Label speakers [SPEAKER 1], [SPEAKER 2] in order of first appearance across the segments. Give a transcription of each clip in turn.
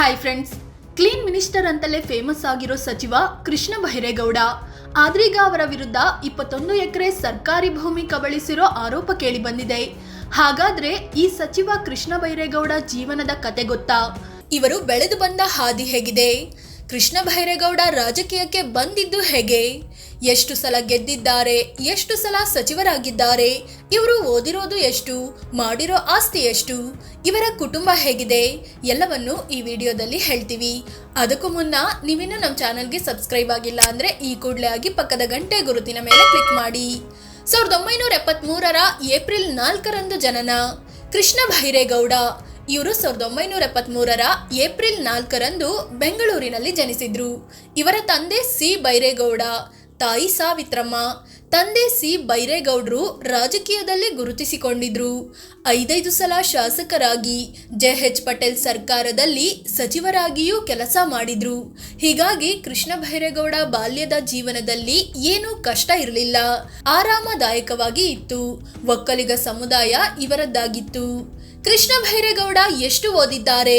[SPEAKER 1] Hi friends, clean minister ಅಂತಲೇ famous ಆಗಿರೋ ಸಚಿವ ಕೃಷ್ಣ ಬೈರೇಗೌಡ ಆದ್ರೀಗ ಅವರ ವಿರುದ್ಧ 21 ಎಕರೆ ಸರ್ಕಾರಿ ಭೂಮಿ ಕಬಳಿಸಿರೋ ಆರೋಪ ಕೇಳಿ ಬಂದಿದೆ. ಹಾಗಾದ್ರೆ ಈ ಸಚಿವ ಕೃಷ್ಣ ಬೈರೇಗೌಡ ಜೀವನದ ಕತೆ ಗೊತ್ತಾ? ಇವರು ಬೆಳೆದು ಬಂದ ಹಾದಿ ಹೇಗಿದೆ? ಕೃಷ್ಣ ಬೈರೇಗೌಡ ರಾಜಕೀಯಕ್ಕೆ ಬಂದಿದ್ದು ಹೇಗೆ? ಎಷ್ಟು ಸಲ ಗೆದ್ದಿದ್ದಾರೆ? ಎಷ್ಟು ಸಲ ಸಚಿವರಾಗಿದ್ದಾರೆ? ಇವರು ಓದಿರೋದು ಎಷ್ಟು? ಮಾಡಿರೋ ಆಸ್ತಿ ಎಷ್ಟು? ಇವರ ಕುಟುಂಬ ಹೇಗಿದೆ? ಎಲ್ಲವನ್ನು ಈ ವಿಡಿಯೋದಲ್ಲಿ ಹೇಳ್ತೀವಿ. ಅದಕ್ಕೂ ಮುನ್ನ ನೀವಿನ್ನೂ ನಮ್ಮ ಚಾನಲ್ಗೆ ಸಬ್ಸ್ಕ್ರೈಬ್ ಆಗಿಲ್ಲ ಅಂದರೆ ಈ ಕೂಡಲೇ ಆಗಿ ಪಕ್ಕದ ಗಂಟೆ ಗುರುತಿನ ಮೇಲೆ ಕ್ಲಿಕ್ ಮಾಡಿ. 1973ರ ಏಪ್ರಿಲ್ 4ರಂದು ಜನನ ಕೃಷ್ಣ ಬೈರೇಗೌಡ. ಇವರು 1973ರ ಏಪ್ರಿಲ್ 4ರಂದು ಬೆಂಗಳೂರಿನಲ್ಲಿ ಜನಿಸಿದ್ರು. ಇವರ ತಂದೆ ಸಿ ಬೈರೇಗೌಡ, ತಾಯಿ ಸಾವಿತ್ರಮ್ಮ. ತಂದೆ ಸಿ ಬೈರೇಗೌಡರು ರಾಜಕೀಯದಲ್ಲಿ ಗುರುತಿಸಿಕೊಂಡಿದ್ರು. 5 ಸಲ ಶಾಸಕರಾಗಿ JH ಪಟೇಲ್ ಸರ್ಕಾರದಲ್ಲಿ ಸಚಿವರಾಗಿಯೂ ಕೆಲಸ ಮಾಡಿದ್ರು. ಹೀಗಾಗಿ ಕೃಷ್ಣ ಬೈರೇಗೌಡ ಬಾಲ್ಯದ ಜೀವನದಲ್ಲಿ ಏನೂ ಕಷ್ಟ ಇರಲಿಲ್ಲ, ಆರಾಮದಾಯಕವಾಗಿ ಇತ್ತು. ಒಕ್ಕಲಿಗ ಸಮುದಾಯ ಇವರದ್ದಾಗಿತ್ತು. ಕೃಷ್ಣ ಬೈರೇಗೌಡ ಎಷ್ಟು ಓದಿದ್ದಾರೆ?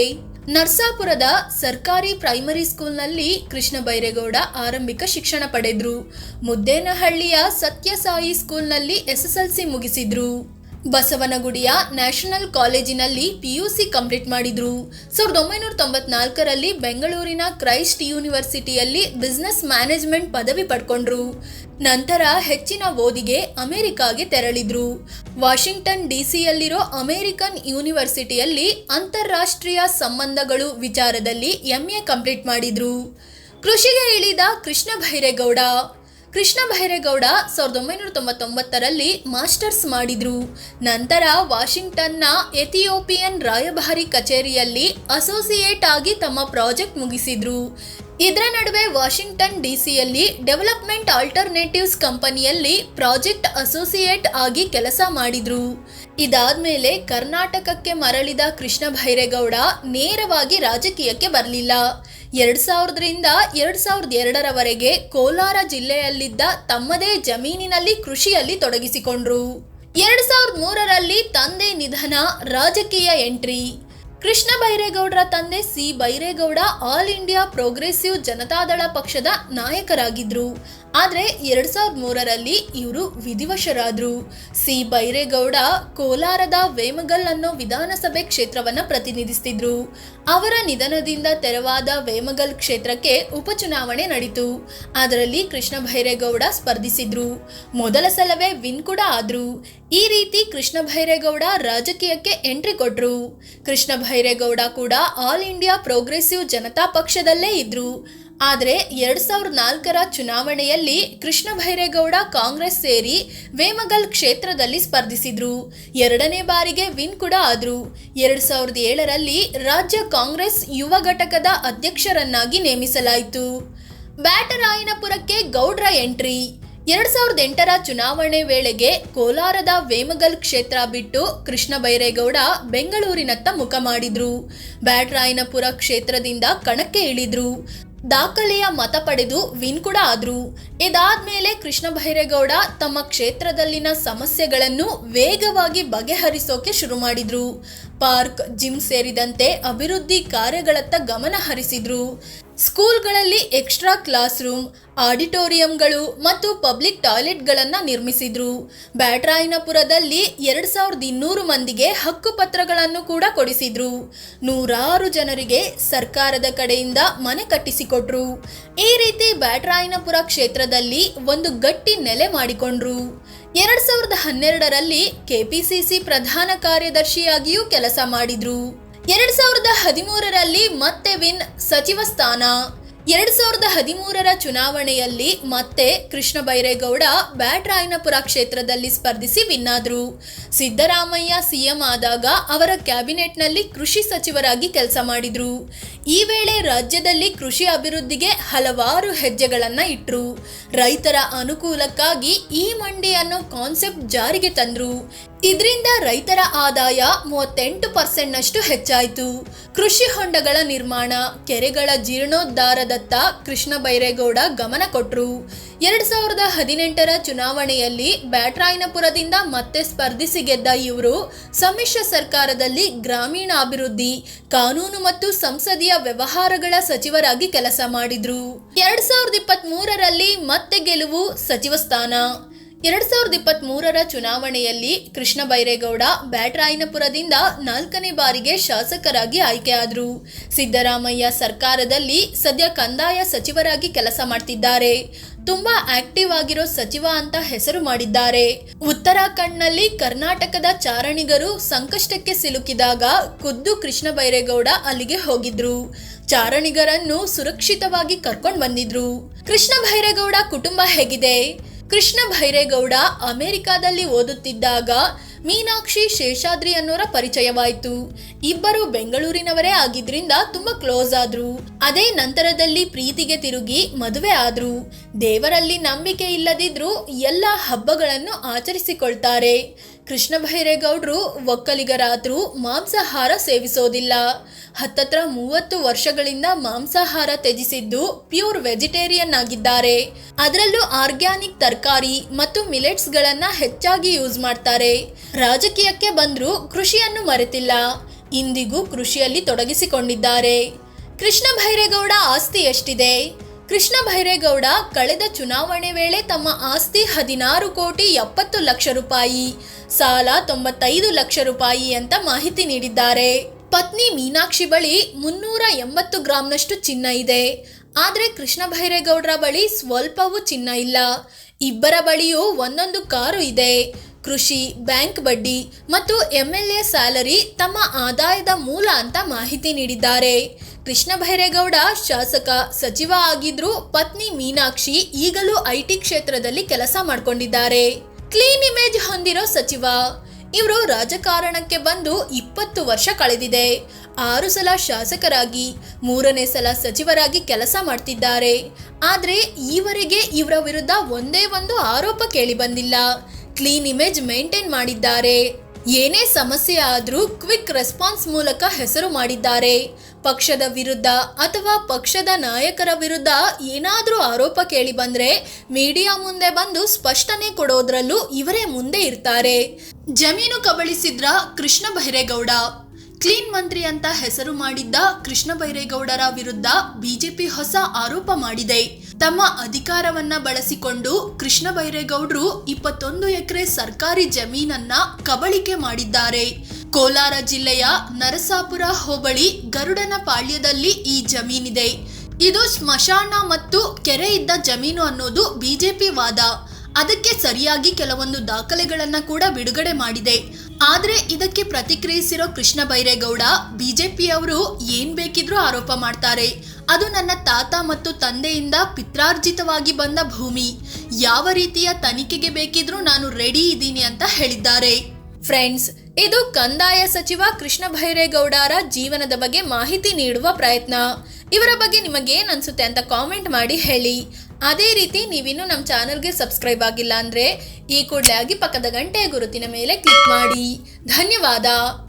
[SPEAKER 1] ನರ್ಸಾಪುರದ ಸರ್ಕಾರಿ ಪ್ರೈಮರಿ ಸ್ಕೂಲ್ನಲ್ಲಿ ಕೃಷ್ಣ ಬೈರೇಗೌಡ ಆರಂಭಿಕ ಶಿಕ್ಷಣ ಪಡೆದ್ರು. ಮುದ್ದೇನಹಳ್ಳಿಯ ಸತ್ಯಸಾಯಿ ಸ್ಕೂಲ್ನಲ್ಲಿ SSLC ಮುಗಿಸಿದ್ರು. ಬಸವನಗುಡಿಯ ನ್ಯಾಷನಲ್ ಕಾಲೇಜಿನಲ್ಲಿ PUC ಕಂಪ್ಲೀಟ್ ಮಾಡಿದ್ರು. 1994ರಲ್ಲಿ ಬೆಂಗಳೂರಿನ ಕ್ರೈಸ್ಟ್ ಯೂನಿವರ್ಸಿಟಿಯಲ್ಲಿ ಬಿಸ್ನೆಸ್ ಮ್ಯಾನೇಜ್ಮೆಂಟ್ ಪದವಿ ಪಡ್ಕೊಂಡ್ರು. ನಂತರ ಹೆಚ್ಚಿನ ಓದಿಗೆ ಅಮೆರಿಕಾಗೆ ತೆರಳಿದ್ರು. ವಾಷಿಂಗ್ಟನ್ DCಯಲ್ಲಿರೋ ಅಮೆರಿಕನ್ ಯೂನಿವರ್ಸಿಟಿಯಲ್ಲಿ ಅಂತಾರಾಷ್ಟ್ರೀಯ ಸಂಬಂಧಗಳು ವಿಚಾರದಲ್ಲಿ MA ಕಂಪ್ಲೀಟ್ ಮಾಡಿದ್ರು. ಕೃಷಿಗೆ ಇಳಿದ ಕೃಷ್ಣ ಬೈರೇಗೌಡ 1999ರಲ್ಲಿ ಮಾಸ್ಟರ್ಸ್ ಮಾಡಿದ್ರು. ನಂತರ ವಾಷಿಂಗ್ಟನ್ನ ಎಥಿಯೋಪಿಯನ್ ರಾಯಭಾರಿ ಕಚೇರಿಯಲ್ಲಿ ಅಸೋಸಿಯೇಟ್ ಆಗಿ ತಮ್ಮ ಪ್ರಾಜೆಕ್ಟ್ ಮುಗಿಸಿದ್ರು. ಇದರ ನಡುವೆ ವಾಷಿಂಗ್ಟನ್ DCಯಲ್ಲಿ ಡೆವಲಪ್ಮೆಂಟ್ ಆಲ್ಟರ್ನೇಟಿವ್ಸ್ ಕಂಪನಿಯಲ್ಲಿ ಪ್ರಾಜೆಕ್ಟ್ ಅಸೋಸಿಯೇಟ್ ಆಗಿ ಕೆಲಸ ಮಾಡಿದ್ರು. ಇದಾದ್ಮೇಲೆ ಕರ್ನಾಟಕಕ್ಕೆ ಮರಳಿದ ಕೃಷ್ಣ ಬೈರೇಗೌಡ ನೇರವಾಗಿ ರಾಜಕೀಯಕ್ಕೆ ಬರಲಿಲ್ಲ. 2000ರಿಂದ 2002ರವರೆಗೆ ಕೋಲಾರ ಜಿಲ್ಲೆಯಲ್ಲಿದ್ದ ತಮ್ಮದೇ ಜಮೀನಿನಲ್ಲಿ ಕೃಷಿಯಲ್ಲಿ ತೊಡಗಿಸಿಕೊಂಡ್ರು. 2003ರಲ್ಲಿ ತಂದೆ ನಿಧನ, ರಾಜಕೀಯ ಎಂಟ್ರಿ. ಕೃಷ್ಣ ಬೈರೇಗೌಡರ ತಂದೆ C Byregowda all India progressive Janata Dal ಪಕ್ಷದ ನಾಯಕರಾಗಿದ್ರು. ಆದರೆ 2003ರಲ್ಲಿ ಇವರು ವಿಧಿವಶರಾದ್ರು. ಸಿ ಬೈರೇಗೌಡ ಕೋಲಾರದ ವೇಮಗಲ್ ಅನ್ನೋ ವಿಧಾನಸಭೆ ಕ್ಷೇತ್ರವನ್ನ ಪ್ರತಿನಿಧಿಸ್ತಿದ್ರು. ಅವರ ನಿಧನದಿಂದ ತೆರವಾದ ವೇಮಗಲ್ ಕ್ಷೇತ್ರಕ್ಕೆ ಉಪಚುನಾವಣೆ ನಡೀತು. ಅದರಲ್ಲಿ ಕೃಷ್ಣ ಬೈರೇಗೌಡ ಸ್ಪರ್ಧಿಸಿದ್ರು. ಮೊದಲ ಸಲವೇ ವಿನ್ ಕೂಡ ಆದ್ರು. ಈ ರೀತಿ ಕೃಷ್ಣ ಬೈರೇಗೌಡ ರಾಜಕೀಯಕ್ಕೆ ಎಂಟ್ರಿ ಕೊಟ್ರು. ಕೃಷ್ಣ ಬೈರೇಗೌಡ ಕೂಡ ಆಲ್ ಇಂಡಿಯಾ ಪ್ರೋಗ್ರೆಸಿವ್ ಜನತಾ ಪಕ್ಷದಲ್ಲೇ ಇದ್ರು. ಆದರೆ 2004ರ ಚುನಾವಣೆಯಲ್ಲಿ ಕೃಷ್ಣ ಬೈರೇಗೌಡ ಕಾಂಗ್ರೆಸ್ ಸೇರಿ ವೇಮಗಲ್ ಕ್ಷೇತ್ರದಲ್ಲಿ ಸ್ಪರ್ಧಿಸಿದ್ರು. 2ನೇ ಬಾರಿಗೆ ವಿನ್ ಕೂಡ ಆದ್ರು. 2007ರಲ್ಲಿ ರಾಜ್ಯ ಕಾಂಗ್ರೆಸ್ ಯುವ ಘಟಕದ ಅಧ್ಯಕ್ಷರನ್ನಾಗಿ ನೇಮಿಸಲಾಯಿತು. ಬ್ಯಾಟರಾಯನಪುರಕ್ಕೆ ಗೌಡ್ರ ಎಂಟ್ರಿ. 2008ರ ಚುನಾವಣೆ ವೇಳೆಗೆ ಕೋಲಾರದ ವೇಮಗಲ್ ಕ್ಷೇತ್ರ ಬಿಟ್ಟು ಕೃಷ್ಣ ಬೈರೇಗೌಡ ಬೆಂಗಳೂರಿನತ್ತ ಮುಖ ಮಾಡಿದ್ರು. ಬ್ಯಾಟರಾಯನಪುರ ಕ್ಷೇತ್ರದಿಂದ ಕಣಕ್ಕೆ ಇಳಿದ್ರು. ದಾಖಲೆಯ ಮತ ಪಡೆದು ವಿನ್ ಕೂಡ ಆದ್ರು. ಇದಾದ್ಮೇಲೆ ಕೃಷ್ಣ ಬೈರೇಗೌಡ ತಮ್ಮ ಕ್ಷೇತ್ರದಲ್ಲಿನ ಸಮಸ್ಯೆಗಳನ್ನು ವೇಗವಾಗಿ ಬಗೆಹರಿಸೋಕೆ ಶುರು ಮಾಡಿದ್ರು. ಪಾರ್ಕ್, ಜಿಮ್ ಸೇರಿದಂತೆ ಅಭಿವೃದ್ಧಿ ಕಾರ್ಯಗಳತ್ತ ಗಮನ ಹರಿಸಿದ್ರು. ಸ್ಕೂಲ್ಗಳಲ್ಲಿ ಎಕ್ಸ್ಟ್ರಾ ಕ್ಲಾಸ್ ರೂಮ್, ಆಡಿಟೋರಿಯಂಗಳು ಮತ್ತು ಪಬ್ಲಿಕ್ ಟಾಯ್ಲೆಟ್ಗಳನ್ನು ನಿರ್ಮಿಸಿದ್ರು. ಬ್ಯಾಟರಾಯನಪುರದಲ್ಲಿ 2200 ಮಂದಿಗೆ ಹಕ್ಕುಪತ್ರಗಳನ್ನು ಕೂಡ ಕೊಡಿಸಿದ್ರು. 100 ಜನರಿಗೆ ಸರ್ಕಾರದ ಕಡೆಯಿಂದ ಮನೆ ಕಟ್ಟಿಸಿಕೊಟ್ರು. ಈ ರೀತಿ ಬ್ಯಾಟರಾಯನಪುರ ಕ್ಷೇತ್ರದಲ್ಲಿ ಒಂದು ಗಟ್ಟಿ ನೆಲೆ ಮಾಡಿಕೊಂಡ್ರು. 2012ರಲ್ಲಿ KPCC ಪ್ರಧಾನ ಕಾರ್ಯದರ್ಶಿಯಾಗಿಯೂ ಕೆಲಸ ಮಾಡಿದ್ರು. 2013ರಲ್ಲಿ ಮತ್ತೆ ವಿನ್, ಸಚಿವ ಸ್ಥಾನ. 2013ರ ಚುನಾವಣೆಯಲ್ಲಿ ಮತ್ತೆ ಕೃಷ್ಣ ಬೈರೇಗೌಡ ಬ್ಯಾಟರಾಯನಪುರ ಕ್ಷೇತ್ರದಲ್ಲಿ ಸ್ಪರ್ಧಿಸಿ ವಿನ್ ಆದ್ರು. ಸಿದ್ದರಾಮಯ್ಯ CM ಆದಾಗ ಅವರ ಕ್ಯಾಬಿನೆಟ್ನಲ್ಲಿ ಕೃಷಿ ಸಚಿವರಾಗಿ ಕೆಲಸ ಮಾಡಿದ್ರು. ಈ ವೇಳೆ ರಾಜ್ಯದಲ್ಲಿ ಕೃಷಿ ಅಭಿವೃದ್ಧಿಗೆ ಹಲವಾರು ಹೆಜ್ಜೆಗಳನ್ನ ಇಟ್ರು. ರೈತರ ಅನುಕೂಲಕ್ಕಾಗಿ ಈ ಮಂಡಿ ಅನ್ನೋ ಕಾನ್ಸೆಪ್ಟ್ ಜಾರಿಗೆ ತಂದ್ರು. ಇದರಿಂದ ರೈತರ ಆದಾಯ 38% ಹೆಚ್ಚಾಯಿತು. ಕೃಷಿ ಹೊಂಡಗಳ ನಿರ್ಮಾಣ, ಕೆರೆಗಳ ಜೀರ್ಣೋದ್ಧಾರದತ್ತ ಕೃಷ್ಣ ಬೈರೇಗೌಡ ಗಮನ ಕೊಟ್ರು. 2018ರ ಚುನಾವಣೆಯಲ್ಲಿ ಬ್ಯಾಟರಾಯನಪುರದಿಂದ ಮತ್ತೆ ಸ್ಪರ್ಧಿಸಿ ಗೆದ್ದ ಇವರು ಸಮ್ಮಿಶ್ರ ಸರ್ಕಾರದಲ್ಲಿ ಗ್ರಾಮೀಣಾಭಿವೃದ್ಧಿ, ಕಾನೂನು ಮತ್ತು ಸಂಸದೀಯ ವ್ಯವಹಾರಗಳ ಸಚಿವರಾಗಿ ಕೆಲಸ ಮಾಡಿದ್ರು. 2023ರಲ್ಲಿ ಮತ್ತೆ ಗೆಲುವು, ಸಚಿವ ಸ್ಥಾನ. 2023ರ ಚುನಾವಣೆಯಲ್ಲಿ ಕೃಷ್ಣ ಬೈರೇಗೌಡ ಬ್ಯಾಟರಾಯನಪುರದಿಂದ 4ನೇ ಬಾರಿಗೆ ಶಾಸಕರಾಗಿ ಆಯ್ಕೆಯಾದರು. ಸಿದ್ದರಾಮಯ್ಯ ಸರ್ಕಾರದಲ್ಲಿ ಸದ್ಯ ಕಂದಾಯ ಸಚಿವರಾಗಿ ಕೆಲಸ ಮಾಡ್ತಿದ್ದಾರೆ. ತುಂಬಾ ಆಕ್ಟಿವ್ ಆಗಿರೋ ಸಚಿವ ಅಂತ ಹೆಸರು ಮಾಡಿದ್ದಾರೆ. ಉತ್ತರಾಖಂಡ್ನಲ್ಲಿ ಕರ್ನಾಟಕದ ಚಾರಣಿಗರು ಸಂಕಷ್ಟಕ್ಕೆ ಸಿಲುಕಿದಾಗ ಖುದ್ದು ಕೃಷ್ಣ ಬೈರೇಗೌಡ ಅಲ್ಲಿಗೆ ಹೋಗಿದ್ರು. ಚಾರಣಿಗರನ್ನು ಸುರಕ್ಷಿತವಾಗಿ ಕರ್ಕೊಂಡು ಬಂದಿದ್ರು. ಕೃಷ್ಣ ಬೈರೇಗೌಡ ಕುಟುಂಬ ಹೇಗಿದೆ? ಕೃಷ್ಣ ಬೈರೇಗೌಡ ಅಮೆರಿಕಾದಲ್ಲಿ ಓದುತ್ತಿದ್ದಾಗ ಮೀನಾಕ್ಷಿ ಶೇಷಾದ್ರಿ ಅನ್ನೋರ ಪರಿಚಯವಾಯಿತು. ಇಬ್ಬರು ಬೆಂಗಳೂರಿನವರೇ ಆಗಿದ್ರಿಂದ ತುಂಬಾ ಕ್ಲೋಸ್ ಆದ್ರು. ಅದೇ ನಂತರದಲ್ಲಿ ಪ್ರೀತಿಗೆ ತಿರುಗಿ ಮದುವೆ ಆದ್ರು. ದೇವರಲ್ಲಿ ನಂಬಿಕೆ ಇಲ್ಲದಿದ್ರೂ ಎಲ್ಲ ಹಬ್ಬಗಳನ್ನು ಆಚರಿಸಿಕೊಳ್ತಾರೆ. ಕೃಷ್ಣ ಬೈರೇಗೌಡರು ಒಕ್ಕಲಿಗರಾದ್ರೂ ಮಾಂಸಾಹಾರ ಸೇವಿಸೋದಿಲ್ಲ. ಹತ್ತತ್ರ 30 ವರ್ಷಗಳಿಂದ ಮಾಂಸಾಹಾರ ತ್ಯಜಿಸಿದ್ದು ಪ್ಯೂರ್ ವೆಜಿಟೇರಿಯನ್ ಆಗಿದ್ದಾರೆ. ಅದರಲ್ಲೂ ಆರ್ಗ್ಯಾನಿಕ್ ತರಕಾರಿ ಮತ್ತು ಮಿಲೆಟ್ಸ್ ಗಳನ್ನ ಹೆಚ್ಚಾಗಿ ಯೂಸ್ ಮಾಡ್ತಾರೆ. ರಾಜಕೀಯಕ್ಕೆ ಬಂದ್ರೂ ಕೃಷಿಯನ್ನು ಮರೆತಿಲ್ಲ. ಇಂದಿಗೂ ಕೃಷಿಯಲ್ಲಿ ತೊಡಗಿಸಿಕೊಂಡಿದ್ದಾರೆ. ಕೃಷ್ಣ ಬೈರೇಗೌಡ ಆಸ್ತಿ ಎಷ್ಟಿದೆ? ಕೃಷ್ಣ ಬೈರೇಗೌಡ ಕಳೆದ ಚುನಾವಣೆ ವೇಳೆ ತಮ್ಮ ಆಸ್ತಿ 16 ಕೋಟಿ 70 ಲಕ್ಷ ರೂಪಾಯಿ, ಸಾಲ 95 ಲಕ್ಷ ರೂಪಾಯಿ ಅಂತ ಮಾಹಿತಿ ನೀಡಿದ್ದಾರೆ. ಪತ್ನಿ ಮೀನಾಕ್ಷಿ ಬಳಿ 380 ಗ್ರಾಂನಷ್ಟು ಚಿನ್ನ ಇದೆ. ಆದ್ರೆ ಕೃಷ್ಣ ಬೈರೇಗೌಡರ ಬಳಿ ಸ್ವಲ್ಪವೂ ಚಿನ್ನ ಇಲ್ಲ. ಇಬ್ಬರ ಬಳಿಯೂ ಒಂದೊಂದು ಕಾರು ಇದೆ. ಕೃಷಿ, ಬ್ಯಾಂಕ್ ಬಡ್ಡಿ ಮತ್ತು MLA ಸ್ಯಾಲರಿ ತಮ್ಮ ಆದಾಯದ ಮೂಲ ಅಂತ ಮಾಹಿತಿ ನೀಡಿದ್ದಾರೆ. ಕೃಷ್ಣ ಬೈರೇಗೌಡ ಶಾಸಕ, ಸಚಿವ ಆಗಿದ್ರು ಪತ್ನಿ ಮೀನಾಕ್ಷಿ ಈಗಲೂ IT ಕ್ಷೇತ್ರದಲ್ಲಿ ಕೆಲಸ ಮಾಡ್ಕೊಂಡಿದ್ದಾರೆ. ಕ್ಲೀನ್ ಇಮೇಜ್ ಹೊಂದಿರೋ ಸಚಿವ. ಇವರು ರಾಜಕಾರಣಕ್ಕೆ ಬಂದು 20 ವರ್ಷ ಕಳೆದಿದೆ. 6 ಸಲ ಶಾಸಕರಾಗಿ, 3ನೇ ಸಲ ಸಚಿವರಾಗಿ ಕೆಲಸ ಮಾಡ್ತಿದ್ದಾರೆ. ಆದ್ರೆ ಈವರೆಗೆ ಇವರ ವಿರುದ್ಧ ಒಂದೇ ಒಂದು ಆರೋಪ ಕೇಳಿ ಬಂದಿಲ್ಲ. ಕ್ಲೀನ್ ಇಮೇಜ್ ಮೇಂಟೈನ್ ಮಾಡಿದ್ದಾರೆ. ಏನೇ ಸಮಸ್ಯೆ ಆದ್ರೂ ಕ್ವಿಕ್ ರೆಸ್ಪಾನ್ಸ್ ಮೂಲಕ ಹೆಸರು ಮಾಡಿದ್ದಾರೆ. ಪಕ್ಷದ ವಿರುದ್ಧ ಅಥವಾ ಪಕ್ಷದ ನಾಯಕರ ವಿರುದ್ಧ ಏನಾದ್ರೂ ಆರೋಪ ಕೇಳಿ ಬಂದ್ರೆ ಮೀಡಿಯಾ ಮುಂದೆ ಬಂದು ಸ್ಪಷ್ಟನೆ ಕೊಡೋದ್ರಲ್ಲೂ ಇವರೇ ಮುಂದೆ ಇರ್ತಾರೆ. ಜಮೀನು ಕಬಳಿಸಿದ್ರ ಕೃಷ್ಣ ಬೈರೇಗೌಡ. ಕ್ಲೀನ್ ಮಂತ್ರಿ ಅಂತ ಹೆಸರು ಮಾಡಿದ್ದ ಕೃಷ್ಣ ಬೈರೇಗೌಡರ ವಿರುದ್ಧ ಬಿಜೆಪಿ ಹೊಸ ಆರೋಪ ಮಾಡಿದೆ. ತಮ್ಮ ಅಧಿಕಾರವನ್ನ ಬಳಸಿಕೊಂಡು ಕೃಷ್ಣ ಬೈರೇಗೌಡರು 21 ಎಕರೆ ಸರ್ಕಾರಿ ಜಮೀನನ್ನ ಕಬಳಿಕೆ ಮಾಡಿದ್ದಾರೆ. ಕೋಲಾರ ಜಿಲ್ಲೆಯ ನರಸಾಪುರ ಹೋಬಳಿ ಗರುಡನಪಾಳ್ಯದಲ್ಲಿ ಈ ಜಮೀನಿದೆ. ಇದು ಸ್ಮಶಾನ ಮತ್ತು ಕೆರೆ ಇದ್ದ ಜಮೀನು ಅನ್ನೋದು ಬಿಜೆಪಿ ವಾದ. ಅದಕ್ಕೆ ಸರಿಯಾಗಿ ಕೆಲವೊಂದು ದಾಖಲೆಗಳನ್ನ ಕೂಡ ಬಿಡುಗಡೆ ಮಾಡಿದೆ. ಆದ್ರೆ ಇದಕ್ಕೆ ಪ್ರತಿಕ್ರಿಯಿಸಿರೋ ಕೃಷ್ಣ ಬೈರೇಗೌಡ, ಬಿಜೆಪಿಯವರು ಏನ್ ಬೇಕಿದ್ರೂ ಆರೋಪ ಮಾಡ್ತಾರೆ. ಅದು ನನ್ನ ತಾತ ಮತ್ತು ತಂದೆಯಿಂದ ಪಿತ್ರಾರ್ಜಿತವಾಗಿ ಬಂದ ಭೂಮಿ. ಯಾವ ರೀತಿಯ ತನಿಖೆಗೆ ಬೇಕಿದ್ರೂ ನಾನು ರೆಡಿ ಇದ್ದೀನಿ ಅಂತ ಹೇಳಿದ್ದಾರೆ. ಫ್ರೆಂಡ್ಸ್, ಇದು ಕಂದಾಯ ಸಚಿವ ಕೃಷ್ಣ ಬೈರೇಗೌಡರ ಜೀವನದ ಬಗ್ಗೆ ಮಾಹಿತಿ ನೀಡುವ ಪ್ರಯತ್ನ. ಇವರ ಬಗ್ಗೆ ನಿಮಗೇನು ಅನ್ಸುತ್ತೆ ಅಂತ ಕಾಮೆಂಟ್ ಮಾಡಿ ಹೇಳಿ. ಅದೇ ರೀತಿ ನೀವಿನ್ನೂ ನಮ್ಮ ಚಾನಲ್ಗೆ ಸಬ್ಸ್ಕ್ರೈಬ್ ಆಗಿಲ್ಲ ಅಂದ್ರೆ ಈ ಕೂಡಲೇ ಆಗಿ ಪಕ್ಕದ ಗಂಟೆಯ ಗುರುತಿನ ಮೇಲೆ ಕ್ಲಿಕ್ ಮಾಡಿ. ಧನ್ಯವಾದ.